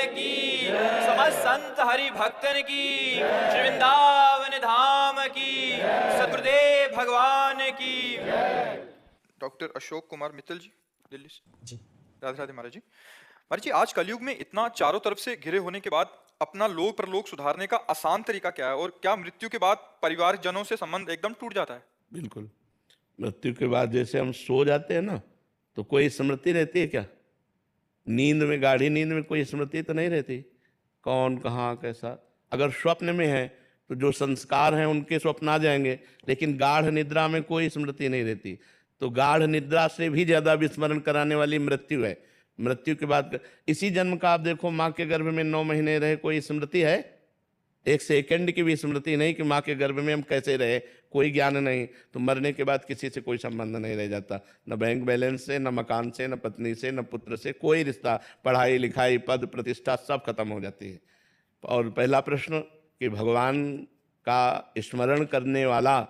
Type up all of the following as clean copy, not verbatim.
की, समस्त संत हरि भक्तन की, श्री वृंदावन धाम की, सद्गुरुदेव भगवान की। डॉक्टर अशोक कुमार मित्तल जी, दिल्ली से। जी राधे राधे महाराज जी। महाराज जी, आज कलयुग में इतना चारों तरफ से घिरे होने के बाद अपना लोक परलोक सुधारने का आसान तरीका क्या है, और क्या मृत्यु के बाद परिवार जनों से संबंध एकदम टूट जाता है? बिल्कुल। मृत्यु के बाद जैसे हम सो जाते हैं ना, तो कोई स्मृति रहती है क्या? नींद में, गाढ़ी नींद में कोई स्मृति तो नहीं रहती, कौन कहाँ कैसा। अगर स्वप्न में है तो जो संस्कार हैं उनके स्वप्न आ जाएंगे, लेकिन गाढ़ निद्रा में कोई स्मृति नहीं रहती। तो गाढ़ निद्रा से भी ज्यादा विस्मरण कराने वाली मृत्यु है। मृत्यु के बाद इसी जन्म का आप देखो, माँ के गर्भ में 9 महीने रहे, कोई स्मृति है? एक सेकंड की भी स्मृति नहीं कि माँ के गर्भ में हम कैसे रहे, कोई ज्ञान नहीं। तो मरने के बाद किसी से कोई संबंध नहीं रह जाता, न बैंक बैलेंस से, न मकान से, न पत्नी से, न पुत्र से, कोई रिश्ता, पढ़ाई लिखाई, पद प्रतिष्ठा सब खत्म हो जाती है। और पहला प्रश्न कि भगवान का स्मरण करने वाला,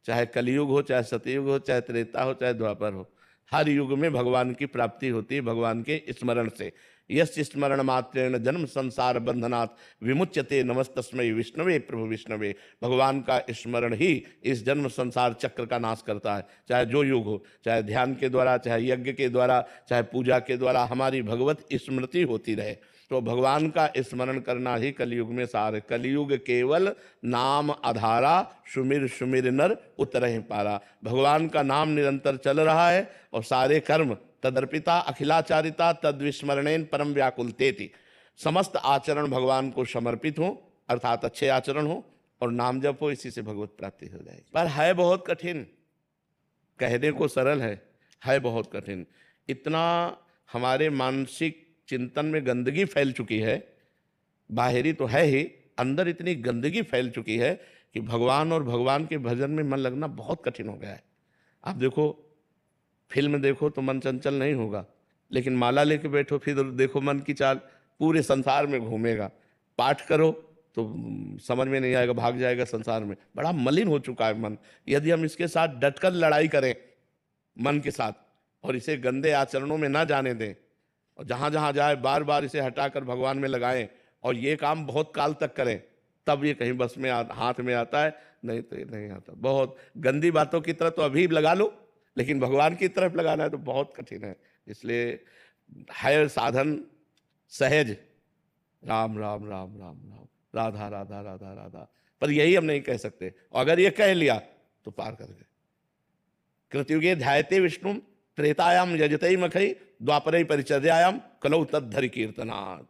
चाहे कलयुग हो, चाहे सतयुग हो, चाहे त्रेता हो, चाहे द्वापर हो, हर युग में भगवान की प्राप्ति होती है भगवान के स्मरण से। यस स्मरण मात्रेण जन्म संसार बंधनात् विमुच्यते नमस्तस्मै विष्णवे प्रभु विष्णवे। भगवान का स्मरण ही इस जन्म संसार चक्र का नाश करता है। चाहे जो युग हो, चाहे ध्यान के द्वारा, चाहे यज्ञ के द्वारा, चाहे पूजा के द्वारा, हमारी भगवत स्मृति होती रहे। तो भगवान का स्मरण करना ही कलयुग में सार है। कलयुग केवल नाम आधारा, सुमिर सुमिर नर उतरहि पारा। भगवान का नाम निरंतर चल रहा है और सारे कर्म तदर्पिता अखिलाचारिता तद्विस्मरणेन परम व्याकुलतेति। समस्त आचरण भगवान को समर्पित हो, अर्थात अच्छे आचरण हो और नाम जप हो, इसी से भगवत प्राप्ति हो जाएगी। पर है बहुत कठिन, कहने को सरल है बहुत कठिन। इतना हमारे मानसिक चिंतन में गंदगी फैल चुकी है, बाहरी तो है ही, अंदर इतनी गंदगी फैल चुकी है कि भगवान और भगवान के भजन में मन लगना बहुत कठिन हो गया है। आप देखो, फिल्म देखो तो मन चंचल नहीं होगा, लेकिन माला लेके बैठो फिर देखो मन की चाल पूरे संसार में घूमेगा। पाठ करो तो समझ में नहीं आएगा, भाग जाएगा संसार में। बड़ा मलिन हो चुका है मन। यदि हम इसके साथ डटकर लड़ाई करें मन के साथ और इसे गंदे आचरणों में ना जाने दें, और जहाँ जहाँ जाए बार बार इसे हटाकर भगवान में लगाएं और ये काम बहुत काल तक करें, तब ये कहीं बस में हाथ में आता है, नहीं तो ये नहीं आता। बहुत गंदी बातों की तरफ तो अभी लगा लो, लेकिन भगवान की तरफ लगाना है तो बहुत कठिन है। इसलिए है साधन सहज, राम राम राम राम राम, राधा राधा राधा राधा। पर यही हम नहीं कह सकते, अगर ये कह लिया तो पार कर गए। कृतयुगे ध्यायते विष्णु त्रेतायाम यजते मखई द्वापरे परिचर्यायाम कलौ तद्धरि कीर्तनात्।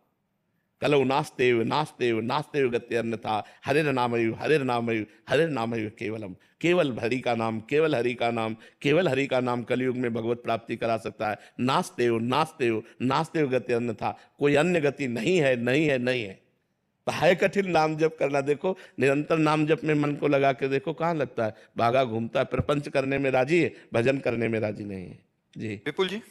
कलौ नास्तेव नास्तेव नास्तेव गति अन्यथा हरिर नामयु हरिर नामयु हरिर नामयु केवलम। केवल हरि का नाम, केवल हरि का नाम, केवल हरि का नाम कलयुग में भगवत प्राप्ति करा सकता है। नास्तेव नास्तेव नास्तेव गति अन्यथा, कोई अन्य गति नहीं है, नहीं है, नहीं है। तो है कठिन नाम जप करना। देखो निरंतर नाम जप में मन को लगा के देखो, कहाँ लगता है, भागा घूमता है। प्रपंच करने में राजी है, भजन करने में राजी नहीं है। जी विपुल जी।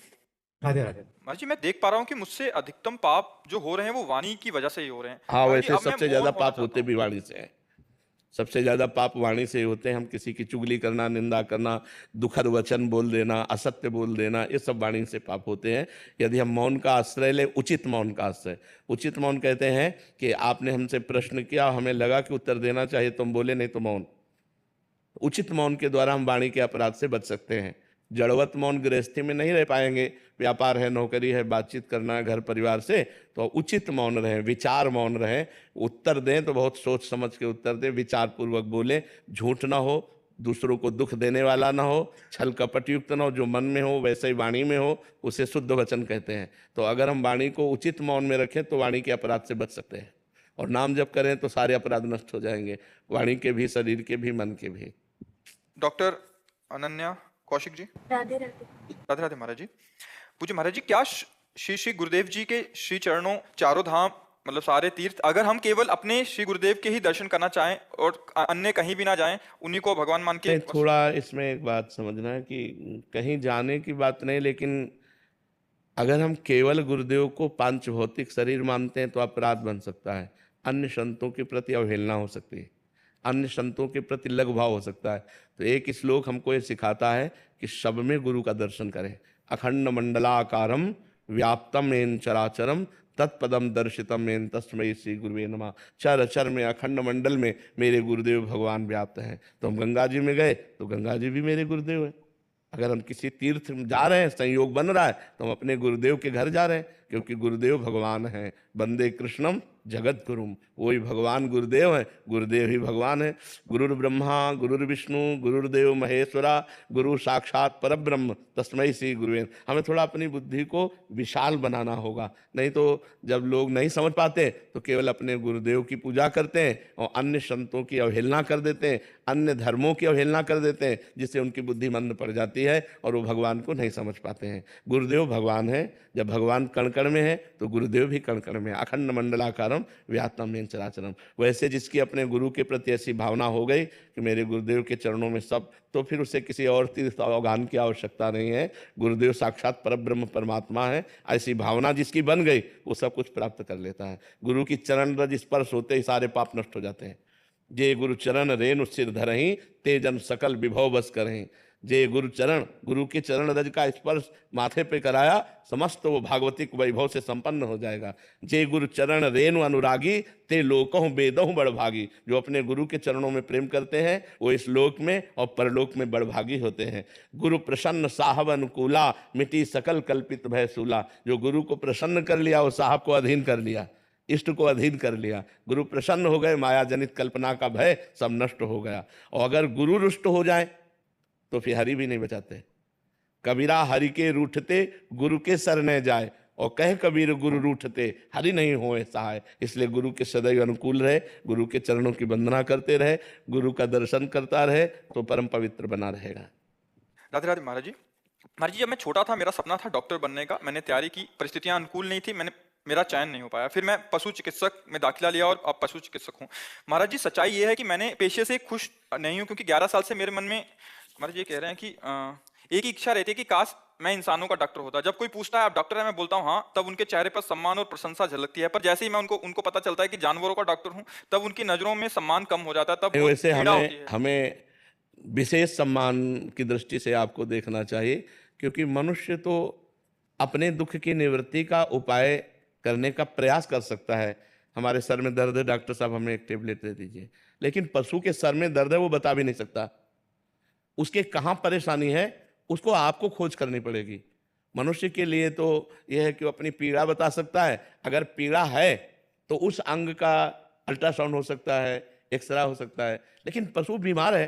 राधे राधे। महाराज जी, मैं देख पा रहा हूँ कि मुझसे अधिकतम पाप जो हो रहे हैं वो वाणी की वजह से ही हो रहे हैं। हाँ, महाराज जी, वैसे अब मैं सबसे मौन ज्यादा होना पाप चाहता होते हूँ। भी वाणी से हैं। सबसे ज्यादा पाप वाणी से ही होते हैं। हम किसी की चुगली करना, निंदा करना, दुखद वचन बोल देना, असत्य बोल देना, ये सब वाणी से पाप होते हैं। यदि हम मौन का आश्रय ले, उचित मौन का आश्रय। उचित मौन कहते हैं कि आपने हमसे प्रश्न किया, हमें लगा कि उत्तर देना चाहिए, तुम बोले नहीं तो मौन। उचित मौन के द्वारा हम वाणी के अपराध से बच सकते हैं। जड़वत मौन गृहस्थी में नहीं रह पाएंगे, व्यापार है, नौकरी है, बातचीत करना है घर परिवार से, तो उचित मौन रहें, विचार मौन रहें। उत्तर दें तो बहुत सोच समझ के उत्तर दें, विचार पूर्वक बोलें, झूठ ना हो, दूसरों को दुख देने वाला ना हो, छल कपट युक्त ना हो, जो मन में हो वैसे ही वाणी में हो, उसे शुद्ध वचन कहते हैं। तो अगर हम वाणी को उचित मौन में रखें तो वाणी के अपराध से बच सकते हैं। और नाम जप करें तो सारे अपराध नष्ट हो जाएंगे, वाणी के भी, शरीर के भी, मन के भी। डॉक्टर अनन्या कौशिक जी। राधे राधे। राधे राधे महाराज जी। पूज्य महाराज जी, क्या श्री श्री गुरुदेव जी के श्री चरणों, चारों धाम, मतलब सारे तीर्थ, अगर हम केवल अपने श्री गुरुदेव के ही दर्शन करना चाहें और अन्य कहीं भी ना जाएं, उन्हीं को भगवान मान के? थोड़ा इसमें एक बात समझना है कि कहीं जाने की बात नहीं, लेकिन अगर हम केवल गुरुदेव को पांच भौतिक शरीर मानते हैं तो अपराध बन सकता है। अन्य संतों के प्रति अवहेलना हो सकती है, अन्य संतों के प्रति लघु भाव हो सकता है। तो एक श्लोक हमको ये सिखाता है कि सब में गुरु का दर्शन करें। अखंड मंडलाकारम व्याप्तम येन चराचरम तत्पदम दर्शितम मेन तस्मै श्री गुरुवे नमः। चर चर में अखंड मंडल में मेरे गुरुदेव भगवान व्याप्त हैं। तो हम गंगा जी में गए तो गंगा जी भी मेरे गुरुदेव हैं। अगर हम किसी तीर्थ में जा रहे हैं, संयोग बन रहा है, तो हम अपने गुरुदेव के घर जा रहे हैं, क्योंकि गुरुदेव भगवान हैं। वंदे कृष्णम जगत गुरुम, वही भगवान गुरुदेव है, गुरुदेव ही भगवान है। गुरुर् ब्रह्मा गुरुर्विष्णु गुरुर्देव महेश्वरा, गुरु साक्षात परब्रह्म तस्मै श्री गुरुवे। हमें थोड़ा अपनी बुद्धि को विशाल बनाना होगा, नहीं तो जब लोग नहीं समझ पाते तो केवल अपने गुरुदेव की पूजा करते हैं और अन्य संतों की अवहेलना कर देते हैं, अन्य धर्मों की अवहेलना कर देते हैं, जिससे उनकी बुद्धि मंद पड़ जाती है और वो भगवान को नहीं समझ पाते हैं। गुरुदेव भगवान है, जब भगवान कण कण में है तो गुरुदेव भी कण कण में, अखंड मंडलाकारम व्याप्तम येन चराचरम। वैसे जिसकी अपने गुरु के प्रति ऐसी भावना हो गई कि मेरे गुरुदेव के चरणों में सब, तो फिर उसे किसी और तीर्थ अवगान की आवश्यकता नहीं है। गुरुदेव साक्षात परब्रह्म परमात्मा है। ऐसी भावना जिसकी बन गई वो सब कुछ प्राप्त कर लेता है। गुरु की चरण रज स्पर्श होते ही सारे पाप नष्ट हो जाते हैं। जे गुरु चरण रेणु सिर धरहीं, तेजन सकल विभव बस करहीं। जे गुरु चरण, गुरु के चरण रज का स्पर्श माथे पे कराया, समस्त वो भागवतिक वैभव से संपन्न हो जाएगा। जे गुरु चरण रेणु अनुरागी, ते लोकहु बेदहु बड़भागी। जो अपने गुरु के चरणों में प्रेम करते हैं वो इस लोक में और परलोक में बड़भागी होते हैं। गुरु प्रसन्न साहब अनुकूला, मिटी सकल कल्पित भय सूला। जो गुरु को प्रसन्न कर लिया वो साहब को अधीन कर लिया, इष्ट को अधीन कर लिया। गुरु प्रसन्न हो गए, माया जनित कल्पना का भय सब नष्ट हो गया। और अगर गुरु रुष्ट हो जाए तो फिर हरि भी नहीं बचाते। कबीरा हरि के रूठते, गुरु के शरण जाए। और कह कबीर गुरु रूठते, हरि नहीं होए सहाय। इसलिए गुरु के सदैव अनुकूल रहे, गुरु के चरणों की वंदना करते रहे, गुरु का दर्शन करता रहे, तो परम पवित्र बना रहेगा। राधे राधे महाराज जी। महाराज जी, जब मैं छोटा था मेरा सपना था डॉक्टर बनने का। मैंने तैयारी की, परिस्थितियां अनुकूल नहीं थी, मेरा चयन नहीं हो पाया। फिर मैं पशु चिकित्सक में दाखिला लिया और अब पशु चिकित्सक हूँ। महाराज जी, सच्चाई ये है कि मैंने पेशे से खुश नहीं हूँ, क्योंकि 11 साल से मेरे मन में, महाराज ये कह रहे हैं कि एक ही इच्छा रहती है कि काश मैं इंसानों का डॉक्टर होता। जब कोई पूछता है आप डॉक्टर है, मैं बोलता हूँ हाँ, तब उनके चेहरे पर सम्मान और प्रशंसा झलकती है। पर जैसे ही मैं उनको पता चलता है कि जानवरों का डॉक्टर हूँ, तब उनकी नजरों में सम्मान कम हो जाता है। तब वैसे पीड़ा होती है। हमें विशेष सम्मान की दृष्टि से आपको देखना चाहिए, क्योंकि मनुष्य तो अपने दुख की निवृत्ति का उपाय करने का प्रयास कर सकता है। हमारे सर में दर्द है, डॉक्टर साहब हमें एक टेबलेट दे दीजिए। लेकिन पशु के सर में दर्द है वो बता भी नहीं सकता, उसके कहाँ परेशानी है उसको आपको खोज करनी पड़ेगी। मनुष्य के लिए तो यह है कि वो अपनी पीड़ा बता सकता है। अगर पीड़ा है तो उस अंग का अल्ट्रासाउंड हो सकता है, एक्सरे हो सकता है। लेकिन पशु बीमार है,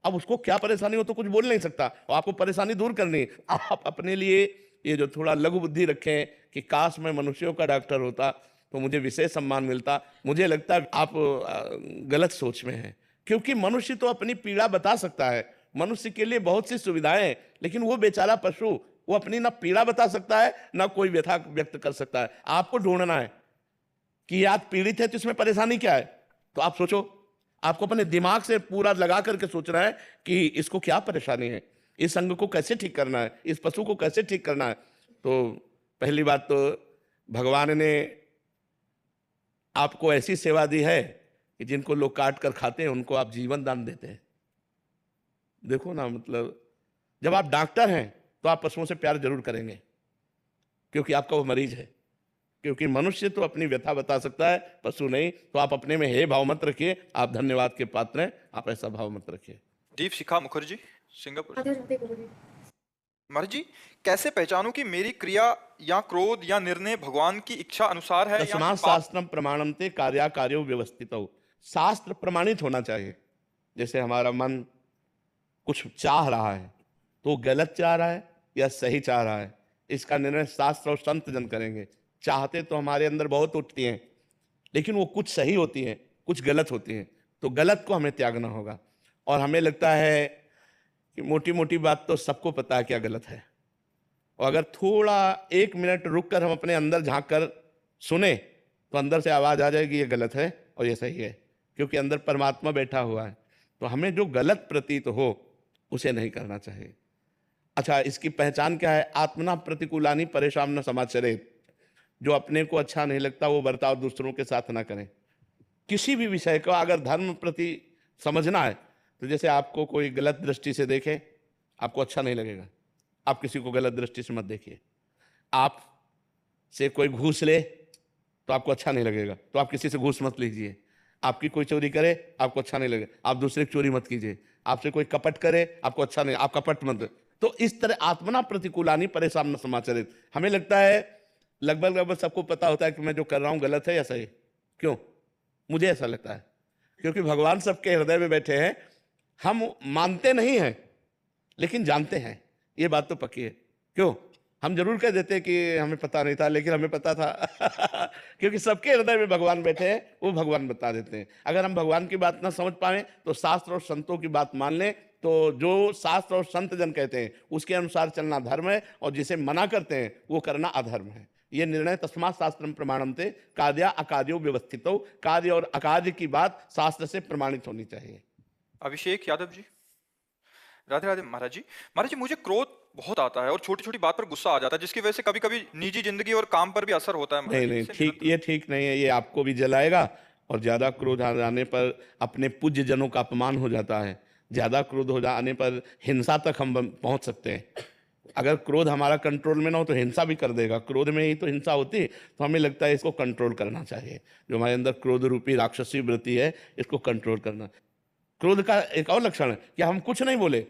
अब उसको क्या परेशानी हो तो कुछ बोल नहीं सकता, और आपको परेशानी दूर करनी है। आप अपने लिए ये जो थोड़ा लघु बुद्धि रखें कि काश मैं मनुष्यों का डॉक्टर होता तो मुझे विशेष सम्मान मिलता, मुझे लगता है आप गलत सोच में हैं। क्योंकि मनुष्य तो अपनी पीड़ा बता सकता है, मनुष्य के लिए बहुत सी सुविधाएं हैं, लेकिन वो बेचारा पशु, वो अपनी ना पीड़ा बता सकता है ना कोई व्यथा व्यक्त कर सकता है। आपको ढूंढना है कि आप पीड़ित है तो इसमें परेशानी क्या है। तो आप सोचो, आपको अपने दिमाग से पूरा लगा करके सोचना है कि इसको क्या परेशानी है, इस अंग को कैसे ठीक करना है, इस पशु को कैसे ठीक करना है। तो पहली बात तो भगवान ने आपको ऐसी सेवा दी है कि जिनको लोग काट कर खाते हैं उनको आप जीवन दान देते हैं। देखो ना, मतलब जब आप डॉक्टर हैं तो आप पशुओं से प्यार जरूर करेंगे, क्योंकि आपका वो मरीज है। क्योंकि मनुष्य तो अपनी व्यथा बता सकता है, पशु नहीं। तो आप अपने में हे भाव मत रखिए, आप धन्यवाद के पात्र हैं, आप ऐसा भाव मत रखिए। दीप शिखा मुखर्जी, सिंगापुर। महाराज जी, कैसे पहचानूं कि मेरी क्रिया या क्रोध या निर्णय भगवान की इच्छा अनुसार है या तस्मात् शास्त्रम प्रमाणन्ते कार्याकार्यो व्यवस्थितौ। शास्त्र प्रमाणित होना चाहिए। जैसे हमारा मन कुछ चाह रहा है तो गलत चाह रहा है या सही चाह रहा है, इसका निर्णय शास्त्र और संत जन करेंगे। चाहते तो हमारे अंदर बहुत उठती हैं, लेकिन वो कुछ सही होती हैं, कुछ गलत होती हैं। तो गलत को हमें त्यागना होगा। और हमें लगता है कि मोटी मोटी बात तो सबको पता है क्या गलत है, और अगर थोड़ा 1 मिनट रुक कर हम अपने अंदर झांक कर सुने तो अंदर से आवाज आ जाएगी ये गलत है और ये सही है, क्योंकि अंदर परमात्मा बैठा हुआ है। तो हमें जो गलत प्रतीत हो उसे नहीं करना चाहिए। अच्छा, इसकी पहचान क्या है? आत्मना प्रतिकूलानी परेशान न समाचरेत। जो अपने को अच्छा नहीं लगता वो बर्ताव दूसरों के साथ ना करें। किसी भी विषय को अगर धर्म प्रति समझना है तो जैसे आपको कोई गलत दृष्टि से देखे, आपको अच्छा नहीं लगेगा, आप किसी को गलत दृष्टि से मत देखिए। आप से कोई घूस ले, तो आपको अच्छा नहीं लगेगा, तो आप किसी से घूस मत लीजिए। आपकी कोई चोरी करे, आपको अच्छा नहीं लगे, आप दूसरे की चोरी मत कीजिए। आपसे कोई कपट करे, आपको अच्छा नहीं, आप कपट मत। तो इस तरह आत्मना प्रतिकूलानी परेशान न समाचरित। हमें लगता है लगभग लगभग सबको पता होता है कि मैं जो कर रहा हूं गलत है या सही। क्यों? मुझे ऐसा लगता है क्योंकि भगवान सबके हृदय में बैठे हैं। हम मानते नहीं हैं लेकिन जानते हैं, ये बात तो पक्की है। क्यों? हम जरूर कह देते हैं कि हमें पता नहीं था, लेकिन हमें पता था क्योंकि सबके हृदय में भगवान बैठे हैं, वो भगवान बता देते हैं। अगर हम भगवान की बात ना समझ पाए तो शास्त्र और संतों की बात मान लें। तो जो शास्त्र और संत जन कहते हैं उसके अनुसार चलना धर्म है, और जिसे मना करते हैं वो करना अधर्म है। ये निर्णय तस्मात् शास्त्रम प्रमाणम थे कार्य अकार्यो व्यवस्थितो। कार्य और अकार्य की बात शास्त्र से प्रमाणित होनी चाहिए। अभिषेक यादव जी। राधे राधे महाराज जी। महाराज जी, मुझे क्रोध बहुत आता है और छोटी छोटी बात पर गुस्सा आ जाता है, जिसकी वजह से कभी कभी निजी जिंदगी और काम पर भी असर होता है महाराज नहीं जी। नहीं, इससे ठीक, नियंत्रण। ये ठीक नहीं है। ये आपको भी जलाएगा, और ज्यादा क्रोध आ जाने पर अपने पूज्य जनों का अपमान हो जाता है। ज्यादा क्रोध हो जाने पर हिंसा तक हम पहुंच सकते हैं। अगर क्रोध हमारा कंट्रोल में ना हो तो हिंसा भी कर देगा। क्रोध में ही तो हिंसा होती है। तो हमें लगता है इसको कंट्रोल करना चाहिए। जो हमारे अंदर क्रोध रूपी राक्षसी वृत्ति है, इसको कंट्रोल करना। क्रोध का एक और लक्षण है कि हम कुछ नहीं बोले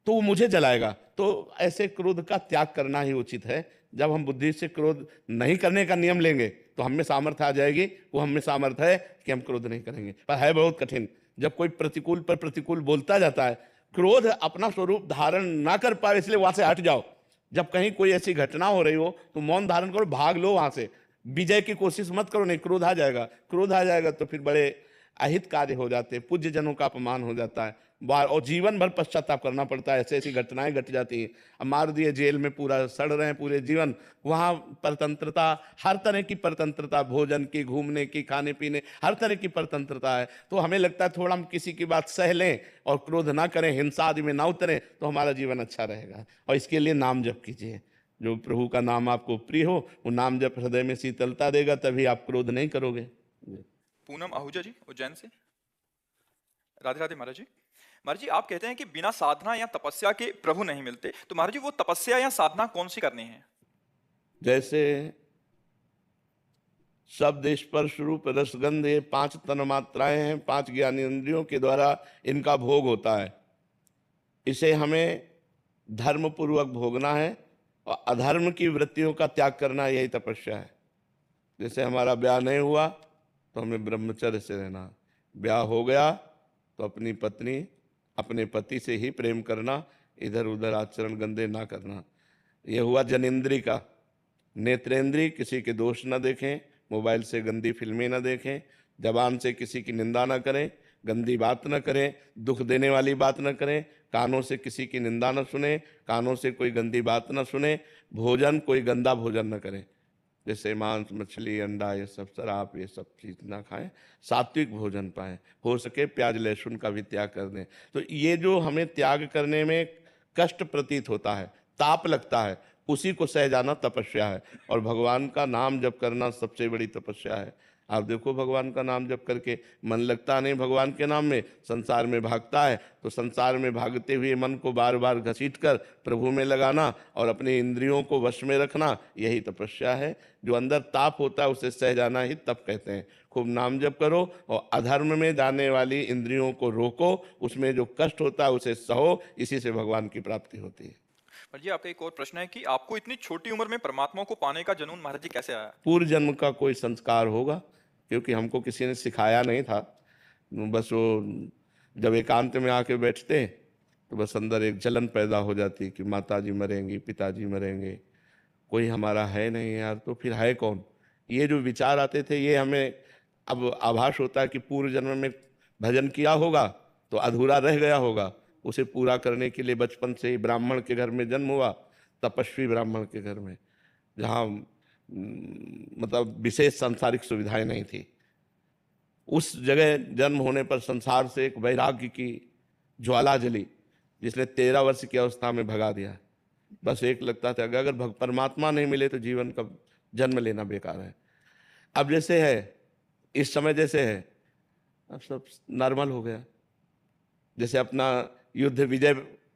तो वो मुझे जलाएगा। तो ऐसे क्रोध का त्याग करना ही उचित है। जब हम बुद्धि से क्रोध नहीं करने का नियम लेंगे तो हम में सामर्थ्य आ जाएगी। वो हम में सामर्थ्य है कि हम क्रोध नहीं करेंगे, पर है बहुत कठिन। जब कोई प्रतिकूल पर प्रतिकूल बोलता जाता है, क्रोध अपना स्वरूप धारण ना कर पाए, इसलिए वहां से हट जाओ। जब कहीं कोई ऐसी घटना हो रही हो तो मौन धारण करो, भाग लो वहां से। विजय की कोशिश मत करो, नहीं क्रोध आ जाएगा। क्रोध आ जाएगा तो फिर बड़े अहित कार्य हो जाते हैं, पूज्य जनों का अपमान हो जाता है बार, और जीवन भर पश्चाताप करना पड़ता है। ऐसी ऐसी घटनाएं घट जाती हैं। अब मार दिए जेल में, पूरा सड़ रहे हैं पूरे जीवन। वहां परतंत्रता, हर तरह की परतंत्रता, भोजन की, घूमने की, खाने पीने, हर तरह की परतंत्रता है। तो हमें लगता है थोड़ा हम किसी की बात सह लें और क्रोध ना करें, हिंसा आदि में ना उतरें, तो हमारा जीवन अच्छा रहेगा। और इसके लिए नाम जप कीजिए। जो प्रभु का नाम आपको प्रिय हो, वो नाम जप हृदय में शीतलता देगा, तभी आप क्रोध नहीं करोगे। पूनम आहूजा जी, उज्जैन से। राधे राधे महाराज जी। महाराज जी, आप कहते हैं कि बिना साधना या तपस्या के प्रभु नहीं मिलते, तो महाराज जी वो तपस्या या साधना कौन सी करनी है? जैसे शब्द, स्पर्श, रूप, रसगंध, ये 5 तन्मात्राएं हैं, 5 ज्ञानेंद्रियों के द्वारा इनका भोग होता है। इसे हमें धर्म पूर्वक भोगना है, और अधर्म की वृत्तियों का त्याग करना, यही तपस्या है। जैसे हमारा ब्याह नहीं हुआ तो हमें ब्रह्मचर्य से रहना है। ब्याह हो गया तो अपनी पत्नी, अपने पति से ही प्रेम करना, इधर उधर आचरण गंदे ना करना। यह हुआ जनेंद्री का। नेत्रेंद्री, किसी के दोष न देखें, मोबाइल से गंदी फिल्में न देखें, जबान से किसी की निंदा न करें, गंदी बात न करें, दुख देने वाली बात न करें, कानों से किसी की निंदा न सुने, कानों से कोई गंदी बात न सुने, भोजन कोई गंदा भोजन न करें, जैसे मांस, मछली, अंडा, ये सब, शराब, ये सब चीज ना खाएं, सात्विक भोजन पाएं। हो सके प्याज लहसुन का भी त्याग कर दें। तो ये जो हमें त्याग करने में कष्ट प्रतीत होता है, ताप लगता है, उसी को सह जाना तपस्या है। और भगवान का नाम जप करना सबसे बड़ी तपस्या है। आप देखो, भगवान का नाम जप करके मन लगता नहीं भगवान के नाम में, संसार में भागता है। तो संसार में भागते हुए मन को बार बार घसीट कर प्रभु में लगाना और अपने इंद्रियों को वश में रखना, यही तपस्या है। जो अंदर ताप होता है उसे सह जाना ही तप कहते हैं। खूब नाम जप करो और अधर्म में जाने वाली इंद्रियों को रोको, उसमें जो कष्ट होता है उसे सहो, इसी से भगवान की प्राप्ति होती है। महाराज जी, आपका एक और प्रश्न है कि आपको इतनी छोटी उम्र में परमात्मा को पाने का जुनून महाराज जी कैसे आया? पूर्व जन्म का कोई संस्कार होगा, क्योंकि हमको किसी ने सिखाया नहीं था। बस वो जब एकांत में आके बैठते तो बस अंदर एक जलन पैदा हो जाती कि माताजी मरेंगी, पिताजी मरेंगे, कोई हमारा है नहीं यार, तो फिर है कौन। ये जो विचार आते थे, ये हमें अब आभास होता है कि पूर्व जन्म में भजन किया होगा तो अधूरा रह गया होगा। उसे पूरा करने के लिए बचपन से ही ब्राह्मण के घर में जन्म हुआ, तपस्वी ब्राह्मण के घर में, जहाँ मतलब विशेष सांसारिक सुविधाएं नहीं थी। उस जगह जन्म होने पर संसार से एक वैराग्य की ज्वाला जली, जिसने 13 वर्ष की अवस्था में भगा दिया। बस एक लगता था कि अगर परमात्मा नहीं मिले तो जीवन का जन्म लेना बेकार है। अब जैसे है, इस समय जैसे है, अब सब नॉर्मल हो गया। जैसे अपना युद्ध विजय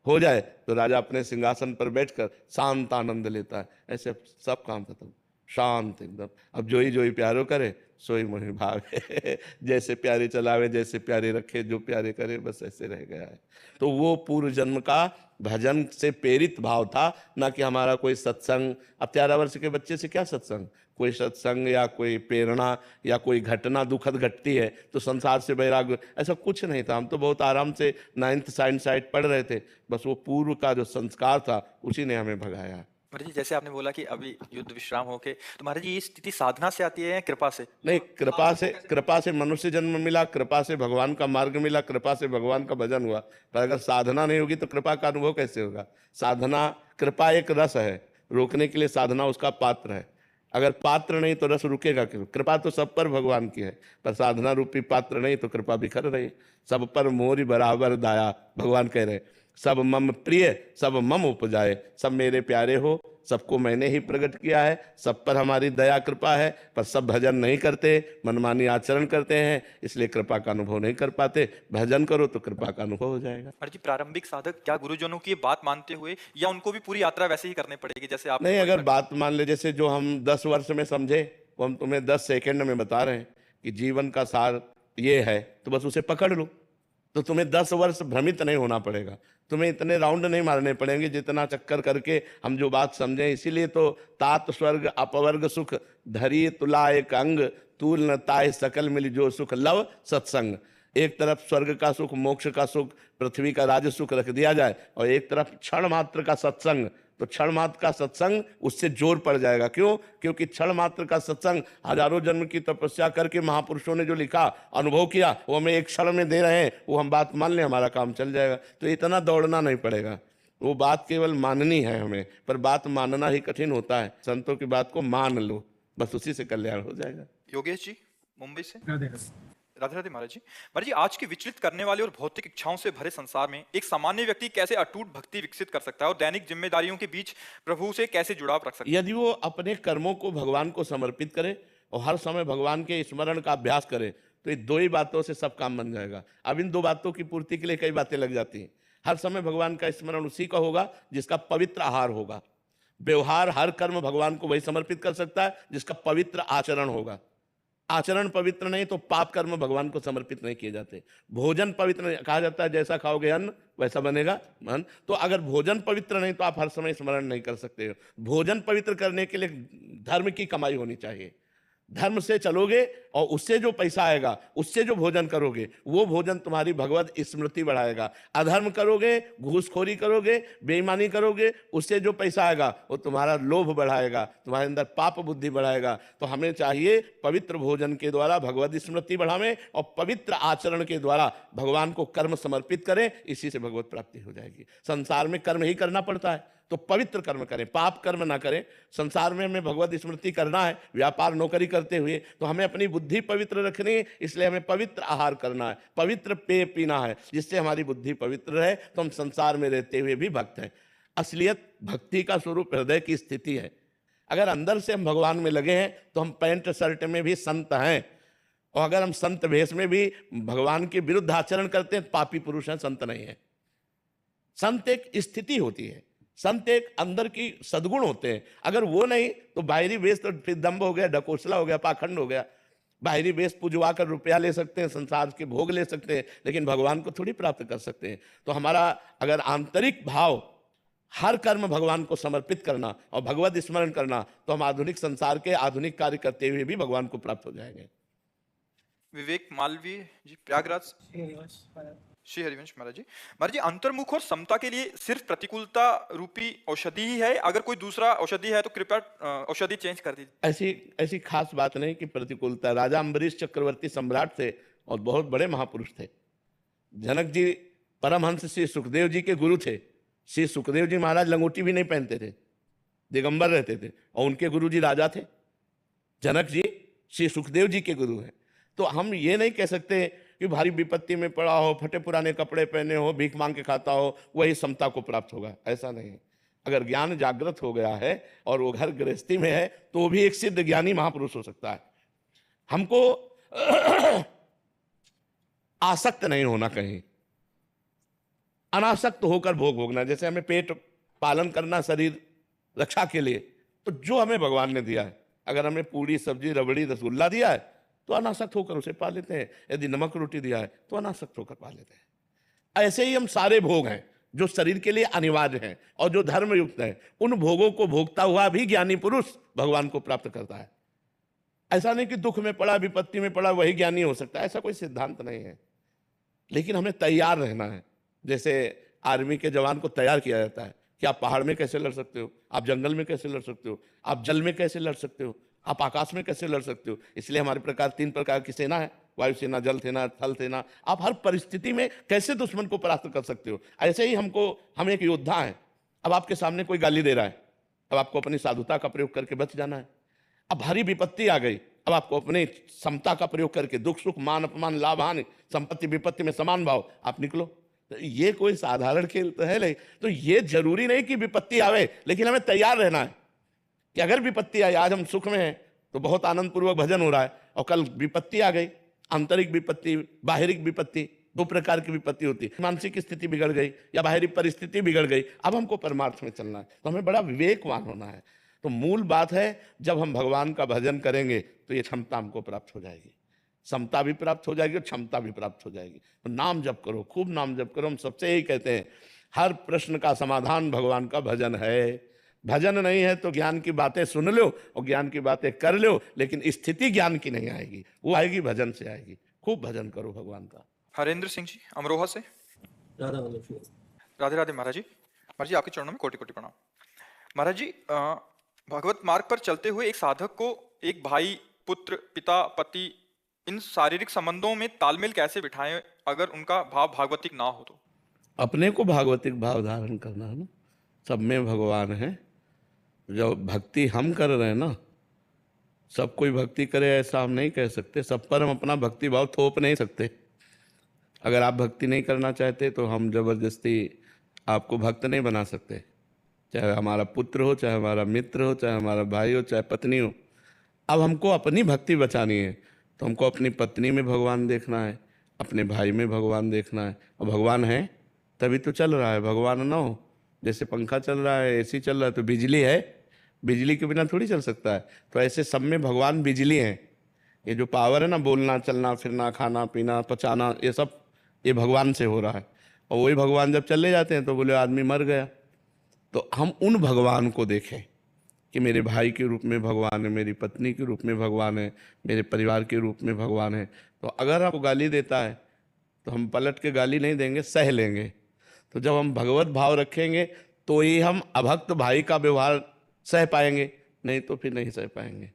हो जाए तो राजा अपने सिंहासन पर बैठकर शांत आनंद लेता है, ऐसे सब काम खत्म। शांत एकदम। अब जोई जोई प्यारो करे सोई मोहि भावे जैसे प्यारे चलावे जैसे प्यारे रखे जो प्यारे करे, बस ऐसे रह गया है। तो वो पूर्व जन्म का भजन से प्रेरित भाव था, ना कि हमारा कोई सत्संग। अब 13 वर्ष के बच्चे से क्या सत्संग, कोई सत्संग या कोई प्रेरणा या कोई घटना दुखद घटती है तो संसार से वैराग्य, ऐसा कुछ नहीं था। हम तो बहुत आराम से 9th साइड पढ़ रहे थे, बस वो पूर्व का जो संस्कार था उसी ने हमें भगाया। महाराज जी, जैसे आपने बोला कि अभी युद्ध विश्राम होके, तो महाराज जी ये स्थिति साधना से आती है या कृपा से? नहीं, कृपा से मनुष्य जन्म मिला, कृपा से भगवान का मार्ग मिला, कृपा से भगवान का भजन हुआ। पर अगर साधना नहीं होगी तो कृपा का अनुभव कैसे होगा? साधना, कृपा एक रस है, रोकने के लिए साधना उसका पात्र है। अगर पात्र नहीं तो रस रुकेगा क्यों? कृपा तो सब पर भगवान की है, पर साधना रूपी पात्र नहीं तो कृपा बिखर रही। सब पर मोरी बराबर दाया, भगवान कह रहे सब मम प्रिय सब मम उपजाए, सब मेरे प्यारे हो, सबको मैंने ही प्रकट किया है, सब पर हमारी दया कृपा है। पर सब भजन नहीं करते, मनमानी आचरण करते हैं, इसलिए कृपा का अनुभव नहीं कर पाते। भजन करो तो कृपा का अनुभव हो जाएगा। महाराज जी, प्रारंभिक साधक क्या गुरुजनों की बात मानते हुए, या उनको भी पूरी यात्रा वैसे ही करनी पड़ेगी जैसे आप? नहीं, अगर बात मान ले, जैसे जो हम 10 वर्ष में समझे वो हम तुम्हें 10 सेकंड में बता रहे हैं कि जीवन का सार ये है, तो बस उसे पकड़ लो। तो तुम्हें 10 वर्ष भ्रमित नहीं होना पड़ेगा, तुम्हें इतने राउंड नहीं मारने पड़ेंगे जितना चक्कर करके हम जो बात समझें। इसीलिए तो तात स्वर्ग अपवर्ग सुख धरी तुला एक अंग, तूल न ताय सकल मिल जो सुख लव सत्संग। एक तरफ स्वर्ग का सुख, मोक्ष का सुख, पृथ्वी का राज सुख रख दिया जाए, और एक तरफ क्षण मात्र का सत्संग, तो क्षण मात्र का सत्संग उससे जोर पड़ जाएगा। क्यों? क्योंकि क्षण मात्र का सत्संग हजारों जन्म की तपस्या करके महापुरुषों ने जो लिखा, अनुभव किया, वो हमें एक क्षण में दे रहे हैं, वो हम बात मान लें, हमारा काम चल जाएगा। तो इतना दौड़ना नहीं पड़ेगा, वो बात केवल माननी है हमें। पर बात मानना ही कठिन होता है, संतों की बात को मान लो, बस उसी से कल्याण हो जाएगा। योगेश जी मुंबई से। राधे राधे। राधे राधे महाराज जी। महाराज जी, आज के विचलित करने वाले और भौतिक इच्छाओं से भरे संसार में एक सामान्य व्यक्ति कैसे अटूट भक्ति विकसित कर सकता है और दैनिक जिम्मेदारियों के बीच प्रभु से कैसे जुड़ाव रख सकता है? यदि वो अपने कर्मों को भगवान को समर्पित करे और हर समय भगवान के स्मरण का अभ्यास करे, तो ये दो ही बातों से सब काम बन जाएगा। अब इन दो बातों की पूर्ति के लिए कई बातें लग जाती हैं। हर समय भगवान का स्मरण उसी का होगा जिसका पवित्र आहार होगा। व्यवहार, हर कर्म भगवान को वही समर्पित कर सकता है जिसका पवित्र आचरण होगा। आचरण पवित्र नहीं तो पाप कर्म भगवान को समर्पित नहीं किए जाते। भोजन पवित्र नहीं, कहा जाता है जैसा खाओगे अन्न वैसा बनेगा मन। तो अगर भोजन पवित्र नहीं तो आप हर समय स्मरण नहीं कर सकते हो। भोजन पवित्र करने के लिए धर्म की कमाई होनी चाहिए। धर्म से चलोगे और उससे जो पैसा आएगा, उससे जो भोजन करोगे, वो भोजन तुम्हारी भगवत स्मृति बढ़ाएगा। अधर्म करोगे, घूसखोरी करोगे, बेईमानी करोगे, उससे जो पैसा आएगा वो तुम्हारा लोभ बढ़ाएगा, तुम्हारे अंदर पाप बुद्धि बढ़ाएगा। तो हमें चाहिए पवित्र भोजन के द्वारा भगवत स्मृति बढ़ावें और पवित्र आचरण के द्वारा भगवान को कर्म समर्पित करें, इसी से भगवत प्राप्ति हो जाएगी। संसार में कर्म ही करना पड़ता है, तो पवित्र कर्म करें, पाप कर्म ना करें। संसार में हमें भगवत स्मृति करना है, व्यापार नौकरी करते हुए, तो हमें अपनी बुद्धि पवित्र रखनी है। इसलिए हमें पवित्र आहार करना है, पवित्र पेय पीना है, जिससे हमारी बुद्धि पवित्र रहे, तो हम संसार में रहते हुए भी भक्त हैं। असलियत भक्ति का स्वरूप हृदय की स्थिति है। अगर अंदर से हम भगवान में लगे हैं तो हम पैंट शर्ट में भी संत हैं, और अगर हम संत वेश में भी भगवान के विरुद्ध आचरण करते हैं, पापी पुरुष हैं, संत नहीं है। संत एक स्थिति होती है, संत एक अंदर की सद्गुण होते हैं। अगर वो नहीं तो बाहरी वेश तो फिर दंभ हो गया, ढकोसला हो गया, पाखंड हो गया। बाहरी वेश पुजवा कर रुपया ले सकते हैं, संसार के भोग ले सकते हैं, लेकिन भगवान को थोड़ी प्राप्त कर सकते हैं। तो हमारा अगर आंतरिक भाव हर कर्म भगवान को समर्पित करना और भगवत स्मरण करना, तो हम आधुनिक संसार के आधुनिक कार्य करते हुए भी भगवान को प्राप्त हो जाएंगे। विवेक मालवीय जी, प्रयागराज। श्री हरिवंश महाराज जी। महाराज जी, अंतर्मुख और समता के लिए सिर्फ प्रतिकूलता रूपी औषधि ही है? अगर कोई दूसरा औषधि है तो कृपया औषधि चेंज कर दीजिए। ऐसी खास बात नहीं कि प्रतिकूलता। राजा अम्बरीश चक्रवर्ती सम्राट थे और बहुत बड़े महापुरुष थे। जनक जी परमहंस श्री सुखदेव जी के गुरु थे। श्री सुखदेव जी महाराज लंगोटी भी नहीं पहनते थे, दिगंबर रहते थे, और उनके गुरु जी राजा थे। जनक जी श्री सुखदेव जी के गुरु हैं। तो हम ये नहीं कह सकते कि भारी विपत्ति में पड़ा हो, फटे पुराने कपड़े पहने हो, भीख मांग के खाता हो, वही समता को प्राप्त होगा, ऐसा नहीं। अगर ज्ञान जागृत हो गया है और वो घर गृहस्थी में है तो वो भी एक सिद्ध ज्ञानी महापुरुष हो सकता है। हमको आसक्त नहीं होना कहीं, अनासक्त होकर भोग भोगना। जैसे हमें पेट पालन करना शरीर रक्षा के लिए, तो जो हमें भगवान ने दिया है अगर हमें पूरी सब्जी रबड़ी रसगुल्ला दिया है तो अनासक्त होकर उसे पा लेते हैं, यदि नमक रोटी दिया है तो अनासक्त होकर पा लेते हैं। ऐसे ही हम सारे भोग हैं जो शरीर के लिए अनिवार्य हैं और जो धर्म युक्त है, उन भोगों को भोगता हुआ भी ज्ञानी पुरुष भगवान को प्राप्त करता है। ऐसा नहीं कि दुख में पड़ा, विपत्ति में पड़ा वही ज्ञानी हो सकता है, ऐसा कोई सिद्धांत नहीं है। लेकिन हमें तैयार रहना है। जैसे आर्मी के जवान को तैयार किया जाता है कि आप पहाड़ में कैसे लड़ सकते हो, आप जंगल में कैसे लड़ सकते हो, आप जल में कैसे लड़ सकते हो, आप आकाश में कैसे लड़ सकते हो। इसलिए हमारे प्रकार 3 प्रकार की सेना है, वायुसेना, जल सेना, थल सेना। आप हर परिस्थिति में कैसे दुश्मन को परास्त कर सकते हो। ऐसे ही हम एक योद्धा हैं। अब आपके सामने कोई गाली दे रहा है, अब आपको अपनी साधुता का प्रयोग करके बच जाना है। अब भारी विपत्ति आ गई, अब आपको अपने समता का प्रयोग करके दुख सुख मान अपमान लाभ हानि संपत्ति विपत्ति में समान भाव आप निकलो। तो ये कोई साधारण खेल तो है नहीं। तो ये जरूरी नहीं कि विपत्ति आवे, लेकिन हमें तैयार रहना है कि अगर विपत्ति आई, आज हम सुख में हैं तो बहुत आनंद पूर्वक भजन हो रहा है, और कल विपत्ति आ गई, आंतरिक विपत्ति, बाहरिक विपत्ति, 2 प्रकार की विपत्ति होती है। मानसिक स्थिति बिगड़ गई या बाहरी परिस्थिति बिगड़ गई, अब हमको परमार्थ में चलना है, तो हमें बड़ा विवेकवान होना है। तो मूल बात है, जब हम भगवान का भजन करेंगे तो ये क्षमता हमको प्राप्त हो जाएगी, समता भी प्राप्त हो जाएगी और क्षमता भी प्राप्त हो जाएगी। तो नाम जप करो, खूब नाम जप करो। हम सबसे यही कहते हैं, हर प्रश्न का समाधान भगवान का भजन है। भजन नहीं है तो ज्ञान की बातें सुन लो और ज्ञान की बातें कर लो, लेकिन स्थिति ज्ञान की नहीं आएगी, वो आएगी भजन से आएगी। खूब भजन करो भगवान का। हरेंद्र सिंह जी अमरोहा से। राधे राधे महाराज जी। महाराज जी आपके चरणों में कोटि कोटि प्रणाम। महाराज जी भगवत मार्ग पर चलते हुए एक साधक को एक भाई, पुत्र, पिता, पति, इन शारीरिक संबंधों में तालमेल कैसे बिठाएं अगर उनका भाव भागवतिक ना हो तो? अपने को भागवतिक भाव धारण करना है ना, सब में भगवान है। जो भक्ति हम कर रहे हैं ना, सब कोई भक्ति करे ऐसा हम नहीं कह सकते, सब पर हम अपना भक्ति भाव थोप नहीं सकते। अगर आप भक्ति नहीं करना चाहते तो हम जबरदस्ती आपको भक्त नहीं बना सकते, चाहे हमारा पुत्र हो, चाहे हमारा मित्र हो, चाहे हमारा भाई हो, चाहे पत्नी हो। अब हमको अपनी भक्ति बचानी है तो हमको अपनी पत्नी में भगवान देखना है, अपने भाई में भगवान देखना है। और भगवान है तभी तो चल रहा है, भगवान ना हो, जैसे पंखा चल रहा है, एसी चल रहा है, तो बिजली है, बिजली के बिना थोड़ी चल सकता है। तो ऐसे सब में भगवान बिजली हैं। ये जो पावर है ना, बोलना, चलना, फिरना, खाना पीना, पचाना, ये सब ये भगवान से हो रहा है। और वही भगवान जब चले जाते हैं तो बोले आदमी मर गया। तो हम उन भगवान को देखें कि मेरे भाई के रूप में भगवान है, मेरी पत्नी के रूप में भगवान है, मेरे परिवार के रूप में भगवान है। तो अगर आपको गाली देता है तो हम पलट के गाली नहीं देंगे, सह लेंगे। तो जब हम भगवत भाव रखेंगे तो ही हम अभक्त भाई का व्यवहार सह पाएंगे, नहीं तो फिर नहीं सह पाएंगे।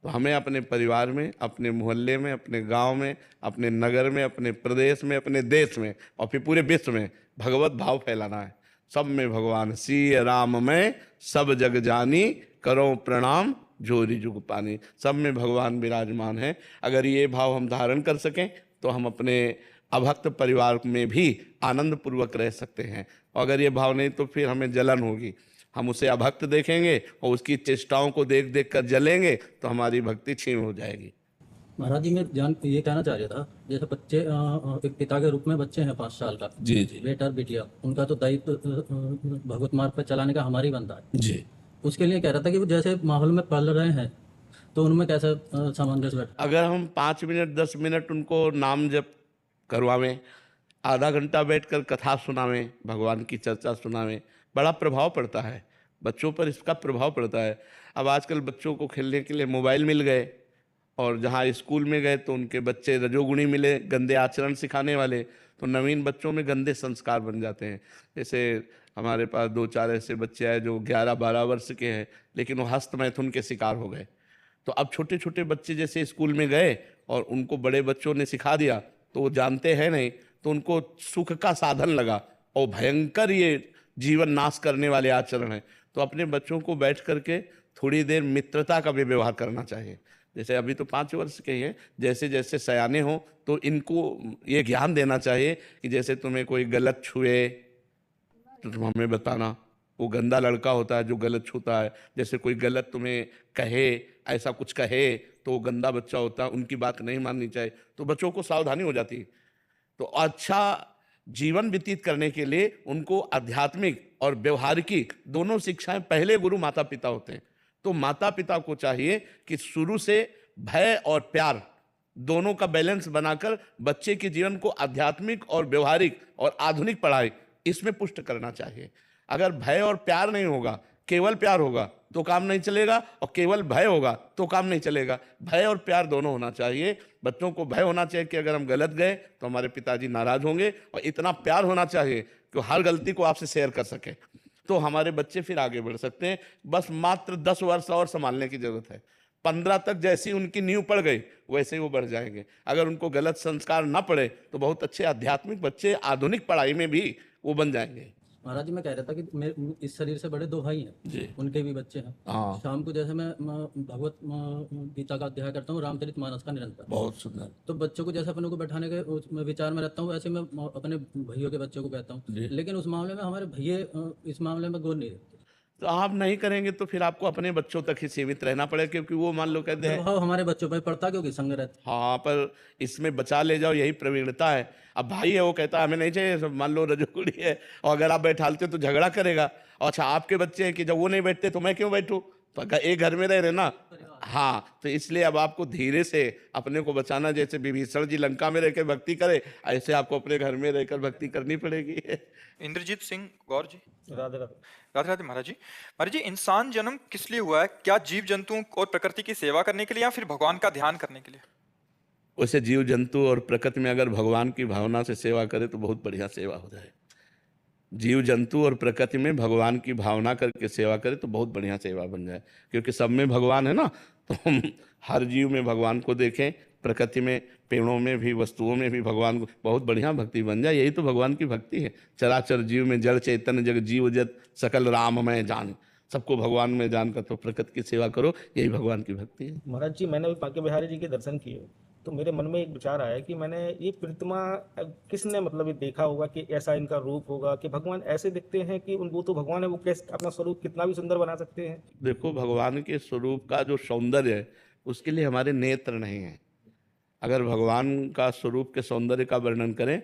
तो हमें अपने परिवार में, अपने मोहल्ले में, अपने गांव में, अपने नगर में, अपने प्रदेश में, अपने देश में और फिर पूरे विश्व में भगवत भाव फैलाना है। सब में भगवान, सिय राम में सब जग जानी, करो प्रणाम जोरी जुग पानी। सब में भगवान विराजमान है। अगर ये भाव हम धारण कर सकें तो हम अपने अभक्त परिवार में भी आनंद पूर्वक रह सकते हैं। और अगर ये भाव नहीं तो फिर हमें जलन होगी, हम उसे अभक्त देखेंगे और उसकी चेष्टाओं को देख देख कर जलेंगे तो हमारी भक्ति क्षीण हो जाएगी। महाराज जी, मैं ये कहना चाह रहा था, जैसे बच्चे एक पिता के रूप में बच्चे हैं 5 साल का, जी जी बेटा और बिटिया, उनका तो दायित्व भगवत मार्ग पर चलाने का हमारी बनता है जी। उसके लिए कह रहा था कि वो जैसे माहौल में पल रहे हैं तो उनमें कैसे सामंजस्य बैठा। अगर हम 5 मिनट 10 मिनट उनको नाम जप करवावें, आधा घंटा बैठकर कथा सुनावें, भगवान की चर्चा सुनावें, बड़ा प्रभाव पड़ता है बच्चों पर, इसका प्रभाव पड़ता है। अब आजकल बच्चों को खेलने के लिए मोबाइल मिल गए और जहाँ स्कूल में गए तो उनके बच्चे रजोगुणी मिले, गंदे आचरण सिखाने वाले, तो नवीन बच्चों में गंदे संस्कार बन जाते हैं। जैसे हमारे पास 2-4 ऐसे बच्चे हैं जो 11-12 वर्ष के हैं, लेकिन वो हस्त मैथुन के शिकार हो गए। तो अब छोटे छोटे बच्चे जैसे स्कूल में गए और उनको बड़े बच्चों ने सिखा दिया तो वो जानते हैं नहीं, तो उनको सुख का साधन लगा और भयंकर ये जीवन नाश करने वाले आचरण है। तो अपने बच्चों को बैठ करके थोड़ी देर मित्रता का भी व्यवहार करना चाहिए। जैसे अभी तो 5 वर्ष के ही हैं, जैसे जैसे सयाने हो तो इनको ये ज्ञान देना चाहिए कि जैसे तुम्हें कोई गलत छुए तो तुम हमें बताना, वो गंदा लड़का होता है जो गलत छूता है। जैसे कोई गलत तुम्हें कहे, ऐसा कुछ कहे तो वो गंदा बच्चा होता है, उनकी बात नहीं माननी चाहिए। तो बच्चों को सावधानी हो जाती है। तो अच्छा जीवन व्यतीत करने के लिए उनको आध्यात्मिक और व्यवहारिकी दोनों शिक्षाएं पहले गुरु माता पिता होते हैं। तो माता पिता को चाहिए कि शुरू से भय और प्यार दोनों का बैलेंस बनाकर बच्चे के जीवन को आध्यात्मिक और व्यवहारिक और आधुनिक पढ़ाई इसमें पुष्ट करना चाहिए। अगर भय और प्यार नहीं होगा, केवल प्यार होगा तो काम नहीं चलेगा, और केवल भय होगा तो काम नहीं चलेगा। भय और प्यार दोनों होना चाहिए। बच्चों को भय होना चाहिए कि अगर हम गलत गए तो हमारे पिताजी नाराज होंगे, और इतना प्यार होना चाहिए कि हर गलती को आपसे शेयर कर सके, तो हमारे बच्चे फिर आगे बढ़ सकते हैं। बस मात्र 10 वर्ष और संभालने की जरूरत है। 15 तक जैसी उनकी नींव पड़ गई वैसे ही वो बढ़ जाएंगे। अगर उनको गलत संस्कार ना पड़े तो बहुत अच्छे आध्यात्मिक बच्चे आधुनिक पढ़ाई में भी वो बन जाएंगे। महाराज जी, मैं कह रहा था कि इस शरीर से बड़े 2 भाई हैं जी। उनके भी बच्चे हैं। हाँ। शाम को जैसे मैं भगवत गीता का अध्याय करता हूँ, रामचरितमानस का निरंतर। बहुत सुंदर। तो बच्चों को जैसे अपने को बैठाने के विचार में रहता हूँ, वैसे मैं अपने भैयों के बच्चों को कहता हूँ, जी। लेकिन उस मामले में हमारे भैये इस मामले में गौर नहीं रखते। तो आप नहीं करेंगे तो फिर आपको अपने बच्चों तक ही सीमित रहना पड़ेगा, क्योंकि वो मान लो कहते हैं प्रभाव हमारे बच्चों पर पड़ता, क्योंकि संग रहते। हाँ, पर इसमें बचा ले जाओ, यही प्रवीणता है। अब भाई है, वो कहता है हमें नहीं चाहिए, सब मान लो रजोगुड़ी है, और अगर आप बैठालते हो तो झगड़ा करेगा। और अच्छा, आपके बच्चे हैं कि जब वो नहीं बैठते तो मैं क्यों बैठूं, तो एक घर में रहे ना। हाँ, तो इसलिए अब आपको धीरे से अपने को बचाना। जैसे विभीषण जी लंका में रहकर भक्ति करे, ऐसे आपको अपने घर में रहकर भक्ति करनी पड़ेगी। इंद्रजीत सिंह गौर जी। राधे राधे। राधे राधे महाराज जी। महाराज जी, इंसान जन्म किस लिए हुआ है? क्या जीव जंतुओं और प्रकृति की सेवा करने के लिए, या फिर भगवान का ध्यान करने के लिए? वैसे जीव जंतु और प्रकृति में अगर भगवान की भावना से सेवा करे तो बहुत बढ़िया सेवा हो जाए। जीव जंतु और प्रकृति में भगवान की भावना करके सेवा करे तो बहुत बढ़िया सेवा बन जाए, क्योंकि सब में भगवान है ना। तो हम हर जीव में भगवान को देखें, प्रकृति में, पेड़ों में भी, वस्तुओं में भी भगवान को, बहुत बढ़िया भक्ति बन जाए। यही तो भगवान की भक्ति है। चराचर जीव में जड़ चैतन्य जग जीव जत सकल राम में जान, सबको भगवान में जानकर तो प्रकृति की सेवा करो, यही भगवान की भक्ति है। महाराज जी, मैंने अभी बांके बिहारी जी के दर्शन किए, तो मेरे मन में एक विचार आया कि मैंने ये प्रतिमा किसने मतलब ये देखा होगा कि ऐसा इनका रूप होगा कि भगवान ऐसे दिखते हैं कि वो तो भगवान है, वो कैसे अपना स्वरूप कितना भी सुंदर बना सकते हैं। देखो, भगवान के स्वरूप का जो सौंदर्य है उसके लिए हमारे नेत्र नहीं है। अगर भगवान का स्वरूप के सौंदर्य का वर्णन करें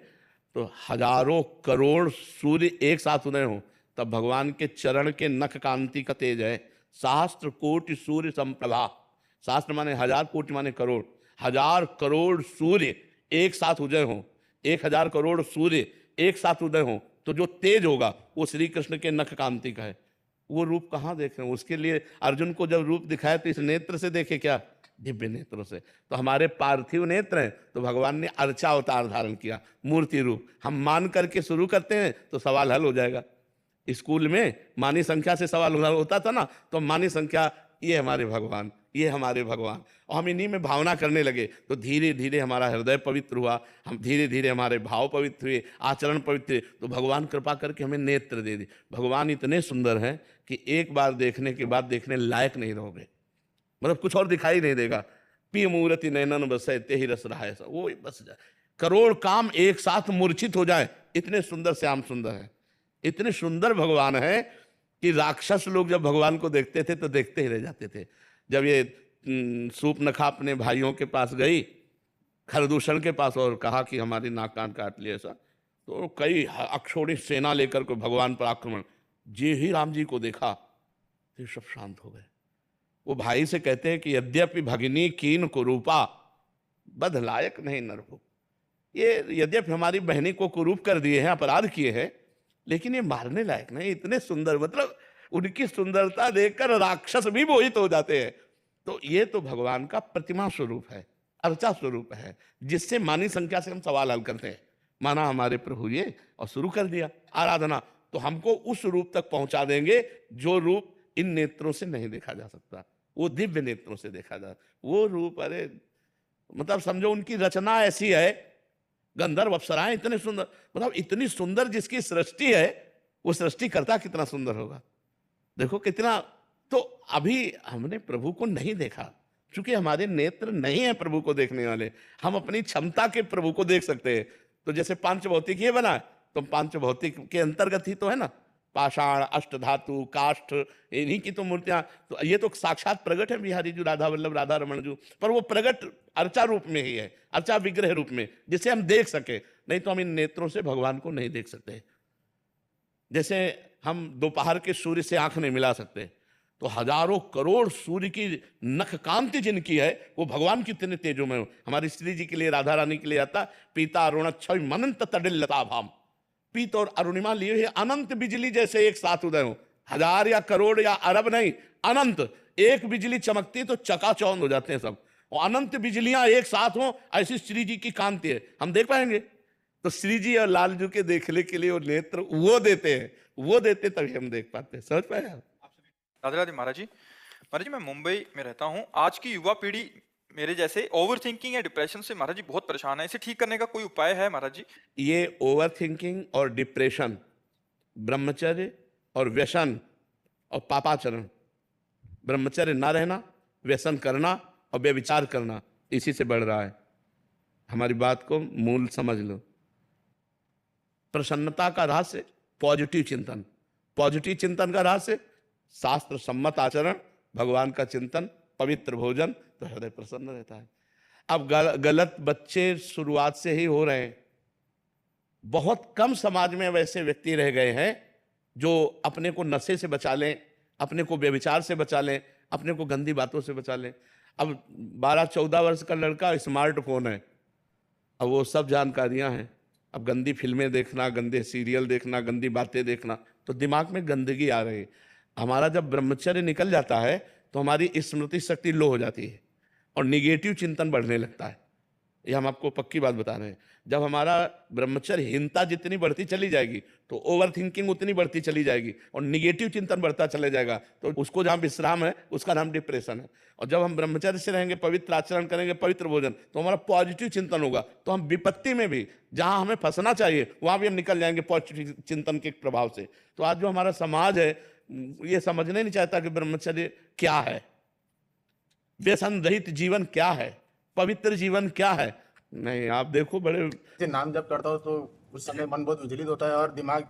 तो हजारों करोड़ सूर्य एक साथ उदय हो तब भगवान के चरण के नख कांति का तेज है। सहस्त्र कोटि सूर्य संप्रभा, शास्त्र माने हजार, कोटि माने करोड़। 1000 करोड़ सूर्य एक साथ उदय हो, 1000 करोड़ सूर्य एक साथ उदय हो, तो जो तेज होगा वो श्री कृष्ण के नख कांति का है। वो रूप कहाँ देखें? उसके लिए अर्जुन को जब रूप दिखाया तो इस नेत्र से देखे क्या? दिव्य नेत्रों से। तो हमारे पार्थिव नेत्र हैं, तो भगवान ने अर्चा अवतार धारण किया, मूर्ति रूप। हम मान करके शुरू करते हैं तो सवाल हल हो जाएगा। स्कूल में मानी संख्या से सवाल होता था ना, तो मानी संख्या, ये हमारे भगवान, ये हमारे भगवान, और हम इन्हीं में भावना करने लगे तो धीरे धीरे हमारा हृदय पवित्र हुआ, हम धीरे धीरे हमारे भाव पवित्र हुए, आचरण पवित्र हुए, तो भगवान कृपा करके हमें नेत्र दे दी। भगवान इतने सुंदर हैं कि एक बार देखने के बाद देखने लायक नहीं रहोगे, मतलब कुछ और दिखाई नहीं देगा। पी मूर्ति नैनन बसे ते ही रस रहा है, वो बस जाए, करोड़ काम एक साथ मूर्छित हो जाए, इतने सुंदर श्याम सुंदर है, इतने सुंदर भगवान है कि राक्षस लोग जब भगवान को देखते थे तो देखते ही रह जाते थे। जब ये सूर्पनखा अपने भाइयों के पास गई, खरदूषण के पास, और कहा कि हमारी नाक कान काट लिया ऐसा, तो कई अक्षौणी सेना लेकर के भगवान पर आक्रमण। जे ही राम जी को देखा तो सब शांत हो गए। वो भाई से कहते हैं कि यद्यपि भगिनी कीन कुरूपा बध लायक नहीं नरभूप। ये यद्यपि हमारी बहनी को कुरूप कर दिए हैं, अपराध किए हैं, लेकिन ये मारने लायक नहीं। इतने सुंदर, मतलब उनकी सुंदरता देखकर राक्षस भी मोहित हो जाते हैं। तो ये तो भगवान का प्रतिमा स्वरूप है, अर्चा स्वरूप है, जिससे मानी संख्या से हम सवाल हल करते हैं। माना हमारे प्रभु ये, और शुरू कर दिया आराधना, तो हमको उस रूप तक पहुंचा देंगे जो रूप इन नेत्रों से नहीं देखा जा सकता, वो दिव्य नेत्रों से देखा जा। वो रूप, अरे मतलब समझो उनकी रचना ऐसी है, गंधर्व अप्सराएं इतने सुंदर, मतलब इतनी सुंदर जिसकी सृष्टि है, वो सृष्टि करता कितना सुंदर होगा। देखो कितना। तो अभी हमने प्रभु को नहीं देखा, क्योंकि हमारे नेत्र नहीं है प्रभु को देखने वाले। हम अपनी क्षमता के प्रभु को देख सकते हैं। तो जैसे पांच भौतिक ये बना है, तो पांच भौतिक के अंतर्गत ही तो है ना, पाषाण, अष्टधातु, काष्ठ, इन्हीं की तो मूर्तियां। तो ये तो साक्षात प्रगट है बिहारी जी, राधा वल्लभ, राधा रमण जी, पर वो प्रगट अर्चा रूप में ही है, अर्चा विग्रह रूप में, जिसे हम देख सके। नहीं तो हम इन नेत्रों से भगवान को नहीं देख सकते। जैसे हम दोपहर के सूर्य से आंख नहीं मिला सकते, तो हजारों करोड़ सूर्य की नख कांति जिनकी है वो भगवान कितने तेजो में हो। हमारी श्री जी के लिए, राधा रानी के लिए आता, पीता अरुण छवि मनंत तडिल लता भाम। पीत और अरुणिमा लिए हुए अनंत बिजली जैसे एक साथ उदय हो, हजार या करोड़ या अरब नहीं, अनंत। एक बिजली चमकती तो चकाचौंध हो जाते हैं सब, और अनंत बिजलियां एक साथ हो, ऐसी श्री जी की कांति है। हम देख पाएंगे? तो श्री जी और लालजू के देखने के लिए वो नेत्र वो देते हैं, वो देते तभी हम देख पाते हैं। समझ पाए आप? राधे राधे महाराज जी। महाराज जी, मैं मुंबई में रहता हूँ। आज की युवा पीढ़ी मेरे जैसे ओवर थिंकिंग या डिप्रेशन से महाराज जी बहुत परेशान है। इसे ठीक करने का कोई उपाय है महाराज जी? ये ओवर थिंकिंग और डिप्रेशन, ब्रह्मचर्य और व्यसन और पापाचरण, ब्रह्मचर्य ना रहना, व्यसन करना और व्यभिचार करना, इसी से बढ़ रहा है। हमारी बात को मूल समझ लो। प्रसन्नता का रहस्य पॉजिटिव चिंतन, पॉजिटिव चिंतन का रहस्य शास्त्र सम्मत आचरण, भगवान का चिंतन, पवित्र भोजन, तो हृदय प्रसन्न रहता है। अब गलत बच्चे शुरुआत से ही हो रहे हैं। बहुत कम समाज में वैसे व्यक्ति रह गए हैं जो अपने को नशे से बचा लें, अपने को व्यभिचार से बचा लें, अपने को गंदी बातों से बचा लें। अब 12-14 वर्ष का लड़का स्मार्टफोन है, अब वो सब जानकारियां हैं। अब गंदी फिल्में देखना, गंदे सीरियल देखना, गंदी बातें देखना, तो दिमाग में गंदगी आ रही है। हमारा जब ब्रह्मचर्य निकल जाता है तो हमारी स्मृति शक्ति लो हो जाती है और निगेटिव चिंतन बढ़ने लगता है। ये हम आपको पक्की बात बता रहे हैं। जब हमारा ब्रह्मचर्यहीनता जितनी बढ़ती चली जाएगी तो ओवर थिंकिंग उतनी बढ़ती चली जाएगी और निगेटिव चिंतन बढ़ता चले जाएगा, तो उसको जहाँ विश्राम है उसका नाम डिप्रेशन है। और जब हम ब्रह्मचर्य से रहेंगे, पवित्र आचरण करेंगे, पवित्र भोजन, तो हमारा पॉजिटिव चिंतन होगा, तो हम विपत्ति में भी जहाँ हमें फंसना चाहिए वहाँ भी हम निकल जाएंगे पॉजिटिव चिंतन के प्रभाव से। तो आज जो हमारा समाज है ये समझने नहीं चाहता कि ब्रह्मचर्य क्या है, व्यसन रहित जीवन क्या है, पवित्र जीवन क्या है। नहीं, आप देखो बड़े नाम जब करता हो तो उस समय मन बहुत विचलित होता है और दिमाग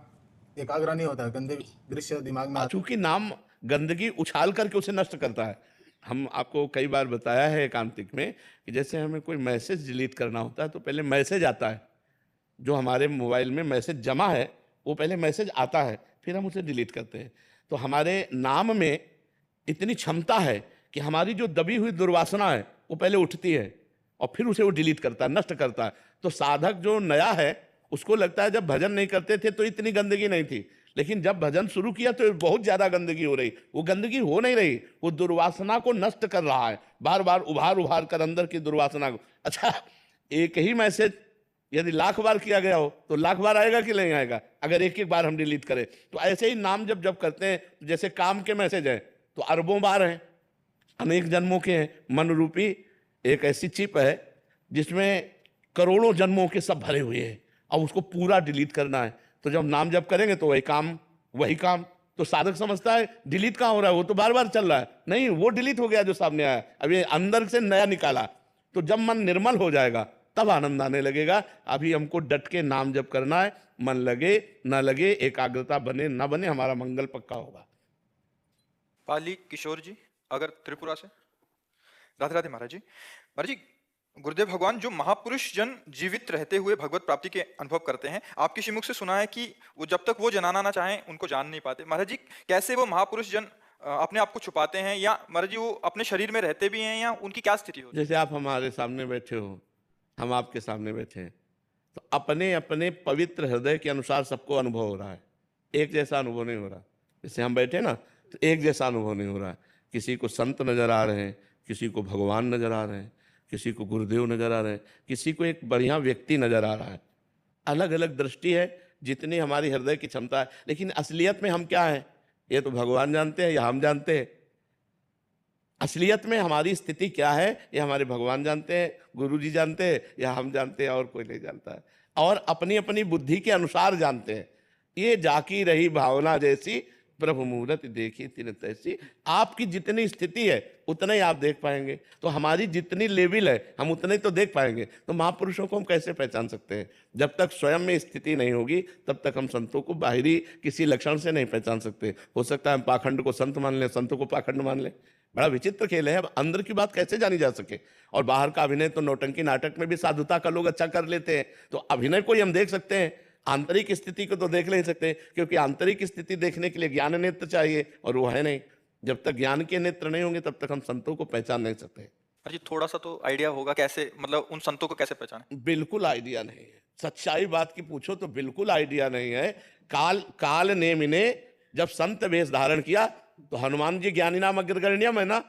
एकाग्र नहीं होता है, गंदे दृश्य दिमाग में आते चूंकि नाम गंदगी उछाल करके उसे नष्ट करता है। हम आपको कई बार बताया है एकांतिक में कि जैसे हमें कोई मैसेज डिलीट करना होता है तो पहले मैसेज आता है, जो हमारे मोबाइल में मैसेज जमा है वो पहले मैसेज आता है, फिर हम उसे डिलीट करते हैं। तो हमारे नाम में इतनी क्षमता है कि हमारी जो दबी हुई दुर्वासना है वो पहले उठती है और फिर उसे वो डिलीट करता है, नष्ट करता है। तो साधक जो नया है उसको लगता है जब भजन नहीं करते थे तो इतनी गंदगी नहीं थी, लेकिन जब भजन शुरू किया तो बहुत ज्यादा गंदगी हो रही। वो गंदगी हो नहीं रही, वो दुर्वासना को नष्ट कर रहा है, बार बार उभार उभार कर अंदर की दुर्वासना को। अच्छा, एक ही मैसेज यदि 1,00,000 बार किया गया हो तो 1,00,000 बार आएगा कि नहीं आएगा, अगर एक एक बार हम डिलीट करें। तो ऐसे ही नाम जब जब करते हैं, जैसे काम के मैसेज हैं तो अरबों बार हैं, अनेक जन्मों के हैं। मन रूपी एक ऐसी चिप है जिसमें करोड़ों जन्मों के सब भरे हुए हैं, अब उसको पूरा डिलीट करना है। तो जब नाम जप करेंगे तो वही काम। तो साधक समझता है डिलीट कहाँ हो रहा है, वो तो बार बार चल रहा है। नहीं, वो डिलीट हो गया जो सामने आया, अब ये अंदर से नया निकाला। तो जब मन निर्मल हो जाएगा तब आनंद आने लगेगा। अभी हमको डट के नाम जप करना है, मन लगे ना लगे, एकाग्रता बने ना बने, हमारा मंगल पक्का होगा। पाली किशोर जी, अगर त्रिपुरा से। राधे राधे महाराज जी। महाराज जी, गुरुदेव भगवान जो महापुरुष जन जीवित रहते हुए भगवत प्राप्ति के अनुभव करते हैं, आपके श्रीमुख से सुना है कि वो जब तक वो जनाना ना चाहें उनको जान नहीं पाते। महाराज जी, कैसे वो महापुरुष जन अपने आप को छुपाते हैं, या महाराज जी वो अपने शरीर में रहते भी हैं, या उनकी क्या स्थिति होती है? जैसे आप हमारे सामने बैठे हो, हम आपके सामने बैठे हैं, तो अपने अपने पवित्र हृदय के अनुसार सबको अनुभव हो रहा है, एक जैसा अनुभव नहीं हो रहा। जैसे हम बैठे ना तो एक जैसा अनुभव नहीं हो रहा है। किसी को संत नजर आ रहे हैं, किसी को भगवान नजर आ रहे हैं, किसी को गुरुदेव नजर आ रहे हैं, किसी को एक बढ़िया व्यक्ति नजर आ रहा है। अलग अलग दृष्टि है जितनी हमारी हृदय की क्षमता है। लेकिन असलियत में हम क्या है ये तो भगवान जानते हैं या हम जानते हैं। असलियत में हमारी स्थिति क्या है ये हमारे भगवान जानते हैं, गुरु जी जानते हैं या हम जानते हैं, और कोई नहीं जानता है। और अपनी अपनी बुद्धि के अनुसार जानते हैं। ये जाकी रही भावना जैसी, प्रभु मूरत देखी तिन तैसी। आपकी जितनी स्थिति है उतना ही आप देख पाएंगे। तो हमारी जितनी लेवल है हम उतने तो देख पाएंगे। तो महापुरुषों को हम कैसे पहचान सकते हैं? जब तक स्वयं में स्थिति नहीं होगी तब तक हम संतों को बाहरी किसी लक्षण से नहीं पहचान सकते। हो सकता है हम पाखंड को संत मान लें, संत को पाखंड मान लें। बड़ा विचित्र खेल है। अब अंदर की बात कैसे जानी जा सके? और बाहर का अभिनय तो नौटंकी नाटक में भी साधुता का लोग अच्छा कर लेते हैं, तो अभिनय को ही हम देख सकते हैं, आंतरिक स्थिति को तो देख नहीं सकते, क्योंकि आंतरिक स्थिति देखने के लिए ज्ञान नेत्र चाहिए और वो है नहीं। जब तक ज्ञान के नेत्र नहीं होंगे तब तक हम संतों को पहचान नहीं सकते। जी थोड़ा सा तो आइडिया होगा कैसे, मतलब उन संतों को कैसे पहचाने? बिल्कुल आइडिया नहीं है, सच्चाई बात की पूछो तो बिल्कुल आइडिया नहीं है। काल ने मिने जब संत वेश धारण किया तो हनुमान जी ज्ञानी नाम अग्रगण्यम है ना,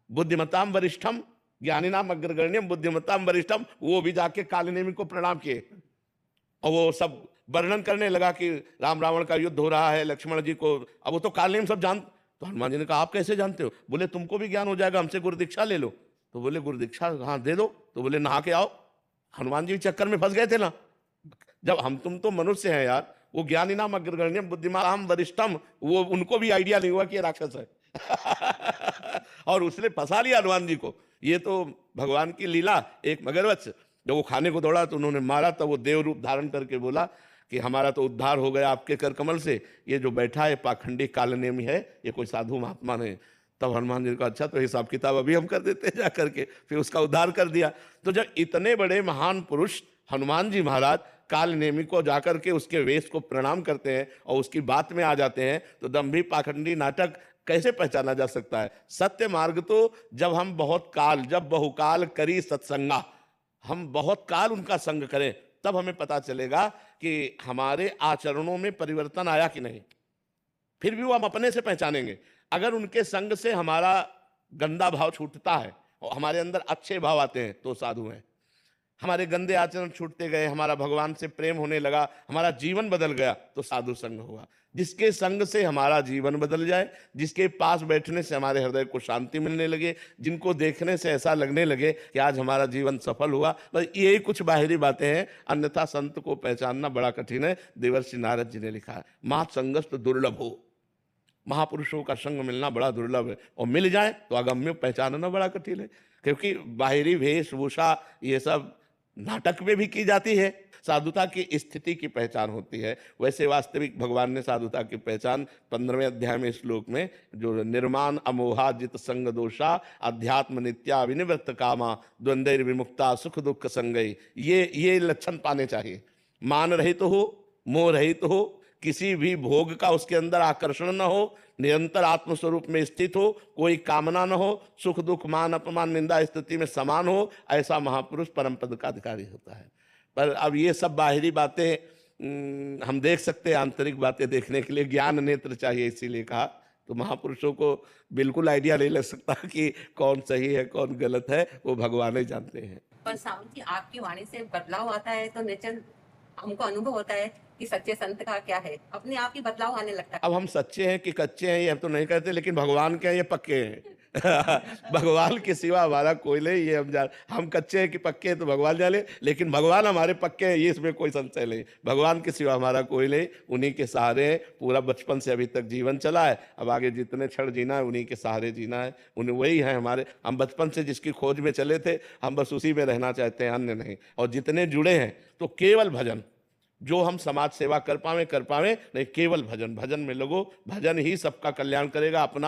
बुद्धिमताम वरिष्ठम, ज्ञानी नाम अग्रगण्यम बुद्धिमताम वरिष्ठम, वो भी जाके काल नेमी को प्रणाम किए और वो सब वर्णन करने लगा कि राम रावण का युद्ध हो रहा है, लक्ष्मण जी को, अब वो तो काल नेम सब जान। तो हनुमान जी ने कहा आप कैसे जानते हो? बोले तुमको भी ज्ञान हो जाएगा, हमसे गुरु दीक्षा ले लो। तो बोले गुरु दीक्षा हाँ दे दो। तो बोले नहा के आओ। हनुमान जी चक्कर में फंस गए थे ना, जब हम तुम तो मनुष्य हैं यार, वो ज्ञानी नाम अग्रगण्यम बुद्धिमान वरिष्ठम, वो उनको भी आइडिया नहीं हुआ कि ये राक्षस है और उसने फंसा लिया हनुमान जी को। ये तो भगवान की लीला। एक मगरमच्छ जब वो खाने को दौड़ा तो उन्होंने मारा, तब वो देव रूप धारण करके बोला कि हमारा तो उद्धार हो गया आपके कर कमल से, ये जो बैठा है पाखंडी कालनेमी है, ये कोई साधु महात्मा नहीं। तब हनुमान जी ने कहा अच्छा तो हिसाब किताब अभी हम कर देते हैं जा करके, फिर उसका उद्धार कर दिया। तो जब इतने बड़े महान पुरुष हनुमान जी महाराज काल नेमी को जाकर के उसके वेश को प्रणाम करते हैं और उसकी बात में आ जाते हैं, तो दंभी पाखंडी नाटक कैसे पहचाना जा सकता है? सत्य मार्ग तो जब हम बहुत काल, जब बहुकाल करी सत्संगा, हम बहुत काल उनका संग करें, तब हमें पता चलेगा कि हमारे आचरणों में परिवर्तन आया कि नहीं। फिर भी वो हम अपने से पहचानेंगे। अगर उनके संग से हमारा गंदा भाव छूटता है और हमारे अंदर अच्छे भाव आते हैं तो साधु हैं। हमारे गंदे आचरण छूटते गए, हमारा भगवान से प्रेम होने लगा, हमारा जीवन बदल गया तो साधु संग हुआ। जिसके संग से हमारा जीवन बदल जाए, जिसके पास बैठने से हमारे हृदय को शांति मिलने लगे, जिनको देखने से ऐसा लगने लगे कि आज हमारा जीवन सफल हुआ, बस यही कुछ बाहरी बातें हैं। अन्यथा संत को पहचानना बड़ा कठिन है। देवर्षि नारद जी ने लिखा है मात संगस्त दुर्लभ हो, महापुरुषों का संग मिलना बड़ा दुर्लभ है, और मिल जाए तो अगम्य पहचानना बड़ा कठिन है। क्योंकि बाहरी वेशभूषा ये सब नाटक में भी की जाती है, साधुता की स्थिति की पहचान होती है। वैसे वास्तविक भगवान ने साधुता की पहचान 15वें अध्याय में श्लोक में जो निर्माण अमोहा जित संग दोषा अध्यात्म नित्या विनिवृत्त कामा द्वंद्वैर विमुक्ता सुख दुख संगई, ये लक्षण पाने चाहिए। मान रहित हो, मोह रहित हो, किसी भी भोग का उसके अंदर आकर्षण न हो, निरंतर आत्मस्वरूप में स्थित हो, कोई कामना न हो, सुख दुख मान अपमान निंदा स्थिति में समान हो, ऐसा महापुरुष परम पद का अधिकारी होता है। पर अब ये सब बाहरी बातें हम देख सकते हैं, आंतरिक बातें देखने के लिए ज्ञान नेत्र चाहिए, इसीलिए कहा। तो महापुरुषों को बिल्कुल आइडिया नहीं लग सकता कि कौन सही है कौन गलत है, वो भगवान ही जानते हैं। पर सावंत जी आपकी वाणी से बदलाव आता है तो निश्चय हमको अनुभव होता है कि सच्चे संत का क्या है, अपने आप ही बदलाव आने लगता है। अब हम सच्चे हैं कि कच्चे हैं ये हम तो नहीं कहते, लेकिन भगवान के हैं ये पक्के हैं भगवान के सिवा हमारा कोई नहीं, ये हम कच्चे हैं कि पक्के हैं तो भगवान जाने, लेकिन भगवान हमारे पक्के हैं ये इसमें कोई संशय नहीं। भगवान के सिवा हमारा कोई नहीं, उन्हीं के सहारे हैं। पूरा बचपन से अभी तक जीवन चला है, अब आगे जितने क्षण जीना है उन्हीं के सहारे जीना है। उन्हें वही है हमारे, हम बचपन से जिसकी खोज में चले थे हम बस उसी में रहना चाहते हैं, अन्य नहीं। और जितने जुड़े हैं तो केवल भजन, जो हम समाज सेवा कर पावे नहीं, केवल भजन, भजन में लगो। भजन ही सबका कल्याण करेगा। अपना